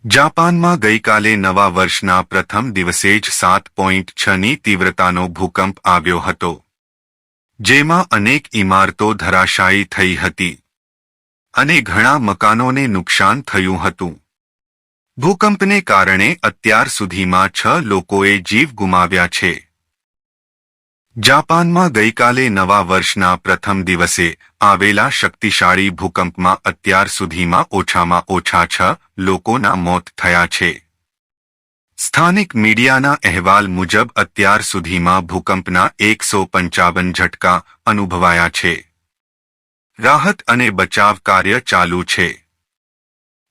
જાપાનમાં ગઈકાલે નવા વર્ષના પ્રથમ દિવસે જ 7.6ની તીવ્રતાનો ભૂકંપ આવ્યો હતો, જેમાં અનેક ઇમારતો ધરાશાયી થઈ હતી અને ઘણા મકાનોને નુકસાન થયું હતું. ભૂકંપને કારણે અત્યાર સુધીમાં 6 લોકોએ જીવ ગુમાવ્યા છે. જાપાનમાં ગઈકાલે નવા વર્ષના પ્રથમ દિવસે આવેલા શક્તિશાળી ભૂકંપમાં અત્યાર સુધીમાં ઓછામાં ઓછા 6 લોકોના મોત થયા છે. સ્થાનિક મીડિયાના અહેવાલ મુજબ અત્યાર સુધીમાં ભૂકંપના 155 ઝટકા અનુભવાયા છે. રાહત અને બચાવ કાર્ય ચાલુ છે.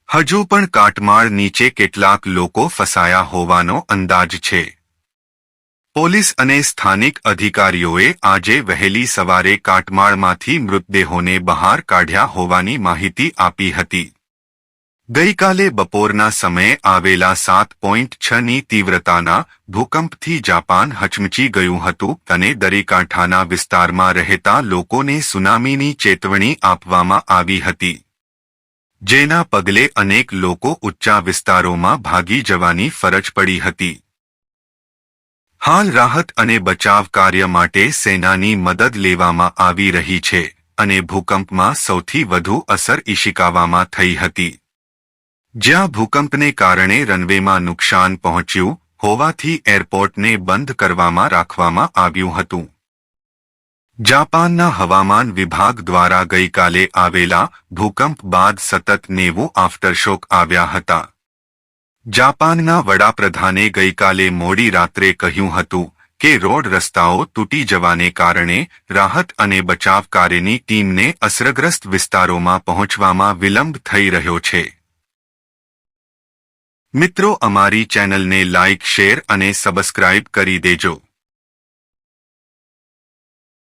હજુ પણ કાટમાળ નીચે કેટલાક લોકો ફસાયા હોવાનો અંદાજ છે. પોલીસ અને સ્થાનિક અધિકારીઓએ આજે વહેલી સવારે કાટમાળમાંથી મૃતદેહોને બહાર કાઢ્યા હોવાની માહિતી આપી હતી. ગઈકાલે બપોરના સમયે આવેલા 7.6ની તીવ્રતાના ભૂકંપથી જાપાન હચમચી ગયું હતું અને દરિયાકાંઠાના વિસ્તારમાં રહેતા લોકોને સુનામીની ચેતવણી આપવામાં આવી હતી, જેના પગલે અનેક લોકો ઊંચા વિસ્તારોમાં ભાગી જવાની ફરજ પડી હતી. હાલ રાહત અને બચાવ કાર્ય માટે સેનાની મદદ લેવામાં આવી રહી છે અને ભૂકંપમાં સૌથી વધુ અસર ઇશિકાવામાં થઈ હતી, જ્યાં ભૂકંપને કારણે રનવેમાં નુકસાન પહોંચ્યું હોવાથી એરપોર્ટને બંધ રાખવામાં આવ્યું હતું. જાપાનના હવામાન વિભાગ દ્વારા ગઈકાલે આવેલા ભૂકંપ બાદ સતત 90 આફ્ટરશોક આવ્યા હતા. જાપાનના વડાપ્રધાને ગઈકાલે મોડી રાત્રે કહ્યું હતું કે રોડ રસ્તાઓ તૂટી જવાને કારણે રાહત અને બચાવ કાર્યની ટીમને અસરગ્રસ્ત વિસ્તારોમાં પહોંચવામાં વિલંબ થઈ રહ્યો છે. મિત્રો, અમારી ચેનલને લાઇક, શેર અને સબસ્ક્રાઇબ કરી દેજો.